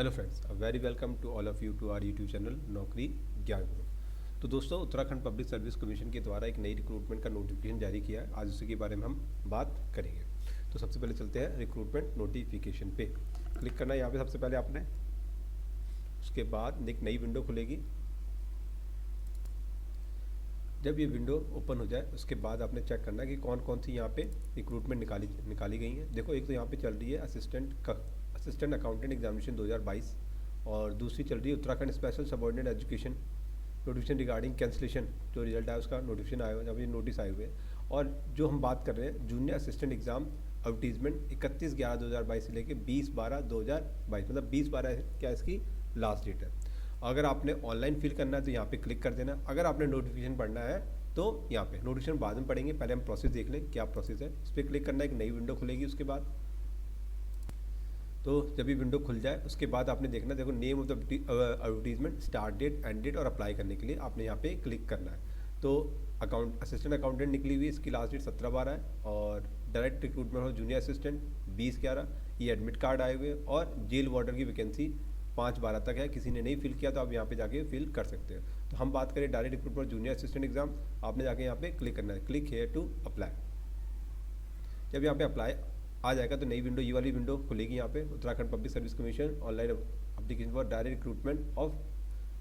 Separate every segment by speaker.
Speaker 1: Hello friends, very welcome to all of you to our YouTube channel Naukri Gyan गुरु। तो दोस्तों, Uttarakhand public service commission के द्वारा एक नई रिक्रूटमेंट का नोटिफिकेशन जारी किया है। आज उसी के बारे में हम बात करेंगे। तो सबसे पहले चलते हैं रिक्रूटमेंट नोटिफिकेशन पे। क्लिक करना है यहाँ पे सबसे पहले आपने। उसके बाद एक नई विंडो खुलेगी। जब ये विंडो ओपन हो जाए उसके बाद आपने चेक करना है कि कौन कौन सी यहाँ पे रिक्रूटमेंट निकाली गई हैं। देखो, एक तो यहाँ पे चल रही है असिस्टेंट अकाउंटेंट एग्जामिनेशन 2022 और दूसरी चल रही है Uttarakhand special subordinate education notification regarding cancellation. जो रिजल्ट आया उसका नोटिफिकेशन आया हुआ है, जहाँ पे नोटिस आए हुए हैं। और जो हम बात कर रहे हैं जूनियर असिस्टेंट एग्जाम एडवर्टीजमेंट 31/11/2022 से लेकर 20/12/2022, मतलब 20/12 क्या इसकी लास्ट डेट है। अगर आपने ऑनलाइन फिल करना है तो यहाँ पे क्लिक कर देना। अगर आपने नोटिफिकेशन पढ़ना है तो यहाँ पे नोटिफिकेशन बाद में पढ़ेंगे, पहले हम प्रोसेस देख लें क्या प्रोसेस है। इस पर क्लिक करना, एक नई विंडो खुलेगी। उसके बाद तो जब भी विंडो खुल जाए उसके बाद आपने देखना, देखो name of the advertisement, start date, end date और अप्लाई करने के लिए आपने यहाँ पे क्लिक करना है। तो असिस्टेंट अकाउंटेंट निकली हुई, इसकी लास्ट डेट 17/12 है। और डायरेक्ट रिक्रूटमेंट हो जूनियर असिस्टेंट 20/11, ये एडमिट कार्ड आए हुए। और जेल वार्डर की वैकेंसी 5/12 तक है। किसी ने नहीं फिल किया तो आप यहाँ पे जाके फिल कर सकते हो। तो हम बात करें direct recruitment junior assistant exam, आपने जाके यहाँ पे क्लिक करना है, क्लिक हेयर टू अप्लाई। जब यहाँ पे अप्लाई आ जाएगा तो नई विंडो, ये वाली विंडो खुलेगी। यहाँ पे Uttarakhand public service commission online application for direct recruitment of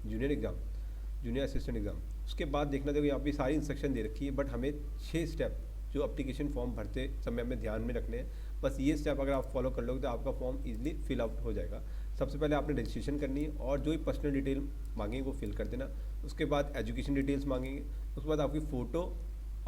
Speaker 1: junior assistant exam. उसके बाद देखना, देखो यहाँ पे सारी इंस्ट्रक्शन दे रखी है, बट हमें 6 स्टेप जो एप्लीकेशन फॉर्म भरते समय हमें ध्यान में रखने हैं। बस ये स्टेप अगर आप फॉलो कर लोगे तो आपका फॉर्म इजीली फिल आउट हो जाएगा। सबसे पहले आपने रजिस्ट्रेशन करनी है और जो भी पर्सनल डिटेल मांगेंगे वो फिल कर देना। उसके बाद एजुकेशन डिटेल्स मांगेंगे, उसके बाद आपकी फ़ोटो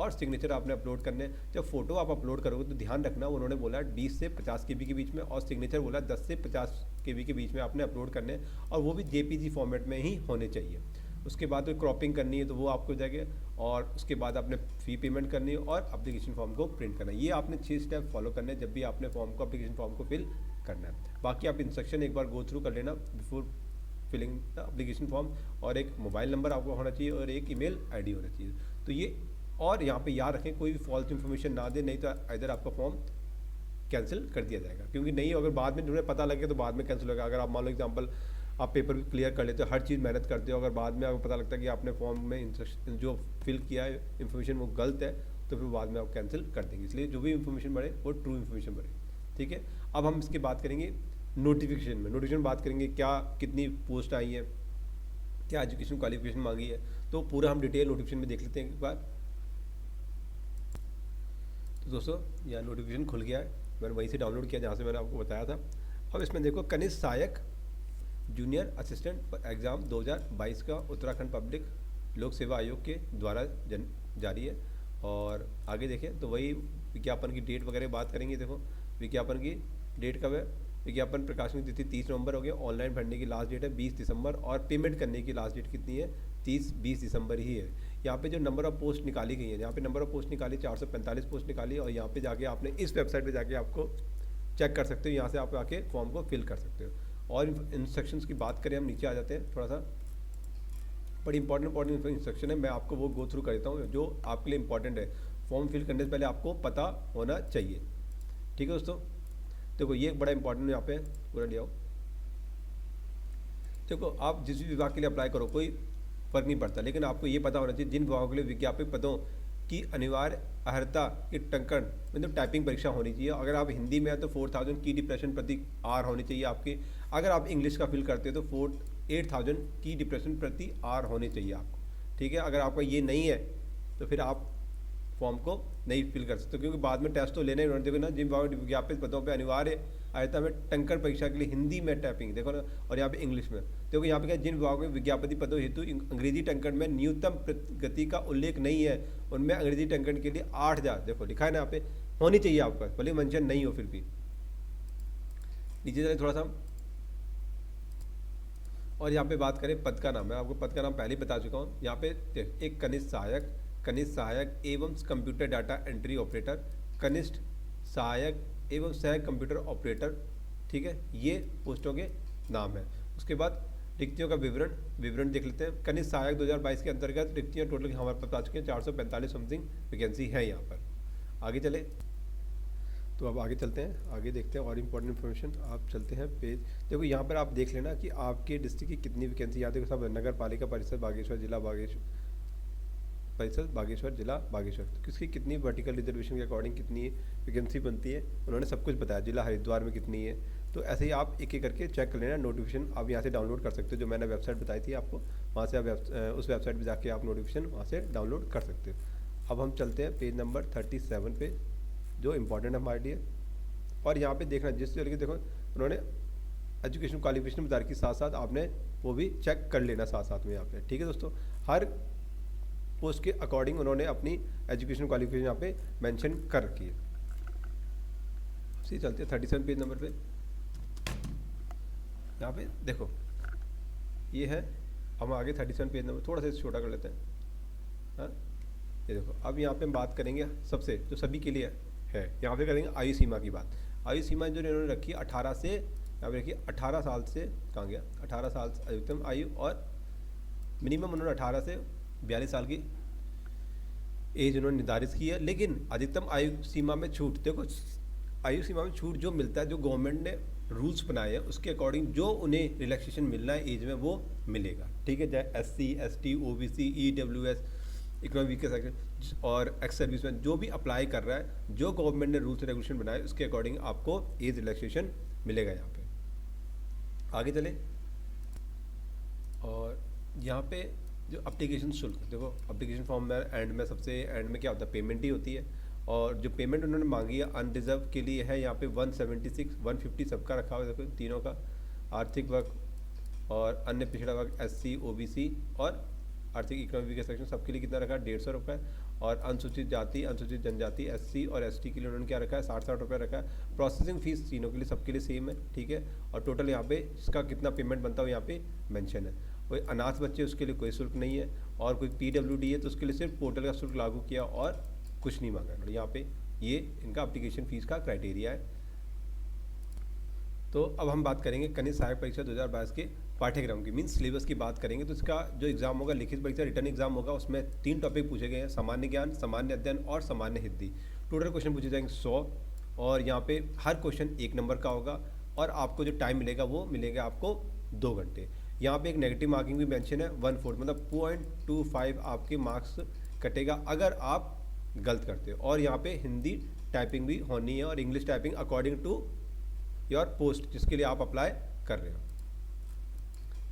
Speaker 1: और सिग्नेचर आपने अपलोड करने हैं। जब फोटो आप अपलोड करोगे तो ध्यान रखना, उन्होंने बोला 20 से 50 KB के बीच में, और सिग्नेचर बोला 10 से 50 KB के बीच में आपने अपलोड करने हैं, और वो भी JPG फॉर्मेट में ही होने चाहिए। उसके बाद तो क्रॉपिंग करनी है तो वो आपको जाएगा, और उसके बाद आपने फ़ी पेमेंट करनी है और एप्लीकेशन फॉर्म को प्रिंट करना है। ये आपने 6 स्टेप फॉलो करने हैं जब भी आपने एप्लीकेशन फॉर्म को फिल करना है। बाकी आप इंस्ट्रक्शन एक बार गो थ्रू कर लेना before filling the application form. और एक मोबाइल नंबर आपको होना चाहिए और एक ईमेल ID होना चाहिए। तो ये, और यहाँ पे याद रखें कोई भी फॉल्स इन्फॉर्मेशन ना दे, नहीं तो इधर आपका फॉर्म कैंसिल कर दिया जाएगा। क्योंकि नहीं, अगर बाद में उन्हें पता लगे तो बाद में कैंसिल होगा। अगर आप मान लो एग्जांपल आप पेपर भी क्लियर कर लेते हो, हर चीज़ मेहनत करते हो, अगर बाद में आपको पता लगता है कि आपने फॉर्म में इंस्ट्रक्शन जो फिल किया है इन्फॉर्मेशन वो गलत है, तो फिर बाद में आप कैंसिल कर देंगे। इसलिए जो भी इन्फॉर्मेशन बढ़े वो ट्रू इन्फॉर्मेशन बढ़े, ठीक है। अब हम इसकी बात करेंगे नोटिफिकेशन में। नोटिफिकेशन बात करेंगे क्या कितनी पोस्ट आई है, क्या एजुकेशन क्वालिफिकेशन मांगी है, तो पूरा हम डिटेल नोटिफिकेशन में देख लेते हैं एक बार। तो दोस्तों, यहाँ नोटिफिकेशन खुल गया है, मैंने वहीं से डाउनलोड किया जहाँ से मैंने आपको बताया था। अब इसमें देखो, कनिष्ठ सहायक जूनियर असिस्टेंट एग्ज़ाम 2022 का उत्तराखंड पब्लिक लोक सेवा आयोग के द्वारा जारी है। और आगे देखें तो वही विज्ञापन की डेट वगैरह बात करेंगे। देखो, विज्ञापन की डेट कब है, विज्ञापन प्रकाशन की तिथि 30 नवंबर हो गया। ऑनलाइन भरने की लास्ट डेट है 20 दिसंबर, और पेमेंट करने की लास्ट डेट कितनी है, 20 दिसंबर ही है। यहाँ पे जो नंबर ऑफ पोस्ट निकाली गई है, यहाँ पे नंबर ऑफ पोस्ट निकाली 445 पोस्ट निकाली, और यहाँ पे जाके आपने इस वेबसाइट पे जाके आपको चेक कर सकते हो। यहाँ से आप आके फॉर्म को फिल कर सकते हो। और इंस्ट्रक्शंस की बात करें, हम नीचे आ जाते हैं थोड़ा सा, बड़ी इंपॉर्टेंट इंस्ट्रक्शन है, मैं आपको वो गो थ्रू कर देता हूँ जो आपके लिए इंपॉर्टेंट है। फॉर्म फिल करने से पहले आपको पता होना चाहिए, ठीक है दोस्तों। देखो, ये एक बड़ा इंपॉर्टेंट यहाँ पे पूरा लिया हो। देखो, आप जिस भी विभाग के लिए अप्लाई करो कोई फर्क नहीं पड़ता, लेकिन आपको ये पता होना चाहिए जिन विभागों के लिए विज्ञापित पदों की अनिवार्य अर्हता की टंकण मतलब टाइपिंग परीक्षा होनी चाहिए। अगर आप हिंदी में है तो 4000 की डिप्रेशन प्रति आर होनी चाहिए आपकी। अगर आप इंग्लिश का फिल करते हो तो 8000 की डिप्रेशन प्रति आर होनी चाहिए आपको, ठीक है। अगर आपका ये नहीं है तो फिर आप फॉर्म को नहीं फिल कर सकते, क्योंकि बाद में टेस्ट तो लेने ही देखो ना। जिन विज्ञापित पदों पे अनिवार्य अर्हता में टंकण परीक्षा के लिए हिंदी में टाइपिंग देखो ना, और यहाँ पे इंग्लिश में देखो। यहाँ पे क्या, जिन विभागों में विज्ञापति पदों हेतु अंग्रेजी टंकण में न्यूनतम गति का उल्लेख नहीं है, उनमें अंग्रेजी टंकण के लिए 8000 देखो लिखा है ना यहाँ पे, होनी चाहिए आपका, भले मेंशन नहीं हो फिर भी। नीचे चले थोड़ा सा, और यहाँ पे बात करें पद का नाम, मैं आपको पद का नाम पहले ही बता चुका हूँ। यहाँ पे एक कनिष्ठ सहायक एवं कंप्यूटर डाटा एंट्री ऑपरेटर, कनिष्ठ सहायक एवं सह कंप्यूटर ऑपरेटर, ठीक है, ये पोस्टों के नाम है। उसके बाद रिक्तियों का विवरण देख लेते हैं। कनिष्ठ सहायक 2022 के अंतर्गत रिक्तियाँ टोटल हमारे पास आ चुकी हैं 445 समथिंग वैकेंसी है यहाँ पर। आगे चले, तो अब आगे चलते हैं, आगे देखते हैं और इम्पोर्टेंट इन्फॉर्मेशन। आप चलते हैं पेज, देखो यहाँ पर आप देख लेना कि आपके डिस्ट्रिक्ट की कितनी वैकेंसी, यहाँ देखो सब नगर पालिका परिषद बागेश्वर जिला बागेश्वर जिला बागेश्वर, तो किसकी कितनी वर्टिकल रिजर्वेशन के अकॉर्डिंग कितनी वैकेंसी बनती है उन्होंने सब कुछ बताया। जिला हरिद्वार में कितनी है, तो ऐसे ही आप एक एक करके चेक कर लेना। नोटिफिकेशन आप यहाँ से डाउनलोड कर सकते हो, जो मैंने वेबसाइट बताई थी आपको, वहाँ से आप उस वेबसाइट पर जाके आप नोटिफिकेशन वहाँ से डाउनलोड कर सकते हो। अब हम चलते हैं पेज नंबर 37 पे, जो इम्पोर्टेंट है हमारे लिए। और यहाँ पे देखना जिस तरीके देखो उन्होंने एजुकेशन क्वालिफिकेशन बता रखी, साथ साथ आपने वो भी चेक कर लेना साथ साथ में यहाँ पे। ठीक है दोस्तों, हर पोस्ट के अकॉर्डिंग उन्होंने अपनी एजुकेशन क्वालिफिकेशन यहाँ पे मेंशन कर रखी है। सी चलते हैं 37 पेज नंबर पे। यहाँ पे देखो ये है, हम आगे 37 पेज नंबर थोड़ा सा छोटा कर लेते हैं। हाँ ये देखो, अब यहाँ पे हम बात करेंगे सबसे जो सभी के लिए है, यहाँ पे करेंगे आयु सीमा की बात। आयु सीमा जो इन्होंने रखी है 18 से, यहाँ पे रखिए 18 साल से, कहाँ गया 18 साल से अधिकतम आयु, और मिनिमम उन्होंने 18 से 42 साल की एज उन्होंने निर्धारित की है। लेकिन अधिकतम आयु सीमा में छूट, देखो आयु सीमा में छूट जो मिलता है, जो गवर्नमेंट ने रूल्स बनाए हैं उसके अकॉर्डिंग जो उन्हें रिलैक्सेशन मिलना है एज में वो मिलेगा। ठीक है, चाहे SC ST OBC EWS economic section और एक्स सर्विस में जो भी अप्लाई कर रहा है, जो गवर्नमेंट ने रूल्स रेगुलेशन बनाए उसके अकॉर्डिंग आपको एज रिलैक्सेशन मिलेगा। यहाँ पे आगे चले, और यहाँ पे जो एप्लीकेशन शुल्क, देखो एप्लीकेशन फॉर्म में एंड में सबसे एंड में क्या होता है, पेमेंट ही होती है। और जो पेमेंट उन्होंने मांगी है अनरिजर्व के लिए है यहाँ पे 176 150 सबका रखा हुआ है, देखो तीनों का, आर्थिक वर्ग और अन्य पिछड़ा वर्ग SC OBC और आर्थिक इकोनॉमिक सेक्शन सबके लिए कितना रखा है 150 रुपये। और अनुसूचित जाति अनुसूचित जनजाति SC और ST के लिए उन्होंने क्या रखा है 60 रुपये रखा है। प्रोसेसिंग फीस तीनों के लिए सबके लिए सेम है। ठीक है, और टोटल यहाँ पे जिसका कितना पेमेंट बनता है यहाँ पे मेंशन है। कोई अनाथ बच्चे उसके लिए कोई शुल्क नहीं है, और कोई PWD है तो उसके लिए सिर्फ पोर्टल का शुल्क लागू किया और कुछ नहीं मांगा। यहाँ पे ये इनका एप्लीकेशन फीस का क्राइटेरिया है। तो अब हम बात करेंगे कनिष्ठ सहायक परीक्षा 2022 के पाठ्यक्रम की, मीन्स सिलेबस की बात करेंगे। तो इसका जो एग्जाम होगा लिखित परीक्षा रिटर्न एग्जाम होगा, उसमें 3 टॉपिक पूछे गए हैं, सामान्य ज्ञान, सामान्य अध्ययन और सामान्य हिंदी। टोटल क्वेश्चन पूछे जाएंगे 100, और यहाँ पे हर क्वेश्चन 1 नंबर का होगा, और आपको जो टाइम मिलेगा वो मिलेगा आपको 2 घंटे। यहाँ पे एक नेगेटिव मार्किंग भी मेंशन है 1/4, मतलब 0.25 आपके मार्क्स कटेगा अगर आप गलत करते हो। और यहाँ पे हिंदी टाइपिंग भी होनी है और English typing according to your post जिसके लिए आप अप्लाई कर रहे हो।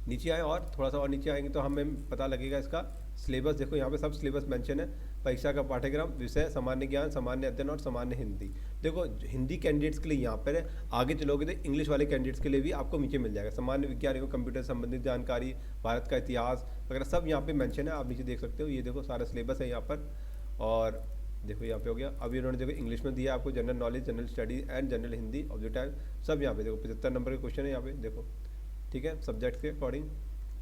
Speaker 1: नीचे आए और थोड़ा सा और नीचे आएंगे तो हमें पता लगेगा इसका सिलेबस। देखो यहाँ पे सब सिलेबस मेंशन है, परीक्षा का पाठ्यक्रम, विषय सामान्य ज्ञान, सामान्य अध्ययन और सामान्य हिंदी। देखो हिंदी कैंडिडेट्स के लिए यहाँ पर है, आगे चलोगे तो इंग्लिश वाले कैंडिडेट्स के लिए भी आपको नीचे मिल जाएगा। सामान्य विज्ञान एवं कंप्यूटर संबंधित जानकारी, भारत का इतिहास वगैरह सब यहाँ पे मेंशन है, आप नीचे देख सकते हो। ये देखो सारा सिलेबस है यहाँ पर। और देखो यहाँ पे हो गया, अभी उन्होंने देखो इंग्लिश में दिया आपको general knowledge, general study and general Hindi objective सब यहाँ पे देखो 75 नंबर के क्वेश्चन है यहाँ पे देखो। ठीक है, सब्जेक्ट के अकॉर्डिंग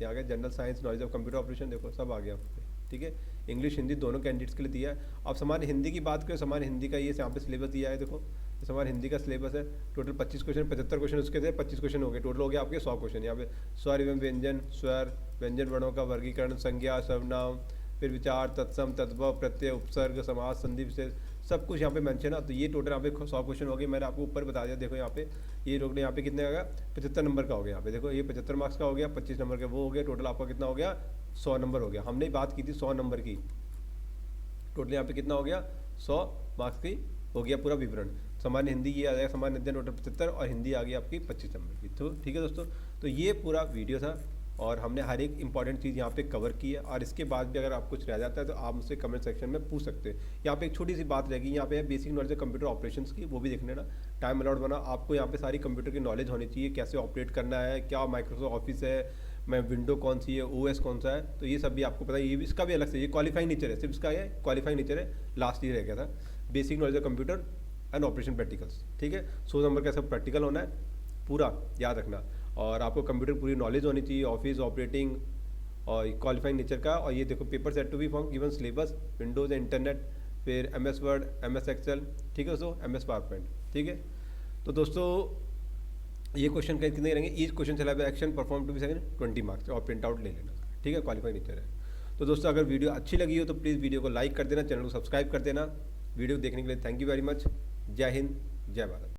Speaker 1: ये आ गया, general science, knowledge of computer operation, देखो सब आ गया यहाँ पे। ठीक है, इंग्लिश हिंदी दोनों कैंडिडेट्स के लिए दिया है। अब सामान्य हिंदी की बात करें, सामान्य हिंदी का ये यहाँ पे सिलेबस दिया है, देखो सामान्य हिंदी का सिलेबस है। टोटल 25 क्वेश्चन, 75 क्वेश्चन उसके थे, 25 क्वेश्चन हो गए, टोटल हो गया आपके 100 क्वेश्चन। यहाँ पे स्वर एवं व्यंजन, स्वर व्यंजन वर्णों का वर्गीकरण, संज्ञा, सर्वनाम, फिर विचार, तत्सम, तद्भव, प्रत्यय, उपसर्ग, समास, संधि, विशेष, सब कुछ यहाँ पे मेंशन है। तो ये टोटल यहाँ पे 100 क्वेश्चन हो गए, मैंने आपको ऊपर बता दिया। देखो यहाँ पे ये लोग ने यहाँ पे कितने आ गया 75 नंबर का हो गया। यहाँ पे देखो ये 75 मार्क्स का हो गया, 25 नंबर का वो हो गया, टोटल आपका कितना हो गया 100 नंबर हो गया। हमने बात की थी 100 नंबर की, टोटल यहाँ पे कितना हो गया 100 मार्क्स की हो गया पूरा विवरण। सामान्य हिंदी ये आ जाएगा, सामान्य अध्ययन टोटल 75 और हिंदी आ गई आपकी 25 नंबर की। तो ठीक है दोस्तों, तो ये पूरा वीडियो था और हमने हर एक इंपॉर्टेंट चीज़ यहाँ पे कवर की है। और इसके बाद भी अगर आप कुछ रह जाता है तो आप मुझसे कमेंट सेक्शन में पूछ सकते हैं। यहाँ पे एक छोटी सी बात रहेगी, यहाँ पे है basic knowledge of computer operations की, वो भी देख लेना। टाइम अलाउड बना, आपको यहाँ पे सारी कंप्यूटर की नॉलेज होनी चाहिए, कैसे ऑपरेट करना है, क्या माइक्रोसॉफ्ट ऑफिस है, मैं विंडो कौन सी है, OS कौन सा है, तो ये सब भी आपको पता है। ये भी इसका भी अलग से, ये क्वालिफाइंग नेचर है, सिर्फ इसका ये क्वालिफाइंग नेचर है, लास्ट ईयर रह गया था। Basic knowledge of computer and operation practicals, ठीक है, 100 नंबर का सब प्रैक्टिकल होना है, पूरा याद रखना। और आपको कंप्यूटर पूरी नॉलेज होनी चाहिए, ऑफिस ऑपरेटिंग और क्वालिफाइंग नेचर का। और ये देखो paper set to be form given syllabus, Windows internet, फिर MS वर्ड, MS एक्सेल, ठीक है दोस्तों, MS पावरपॉइंट, ठीक है। तो दोस्तों ये क्वेश्चन कितने रहेंगे, ईच क्वेश्चन चला action perform to be second 20 marks, और प्रिंट आउट ले लेना, ठीक है, क्वालिफाइंग नेचर है। तो दोस्तों अगर वीडियो अच्छी लगी हो तो प्लीज़ वीडियो को लाइक कर देना, चैनल को सब्सक्राइब कर देना। वीडियो देखने के लिए थैंक यू वेरी मच। जय हिंद, जय भारत।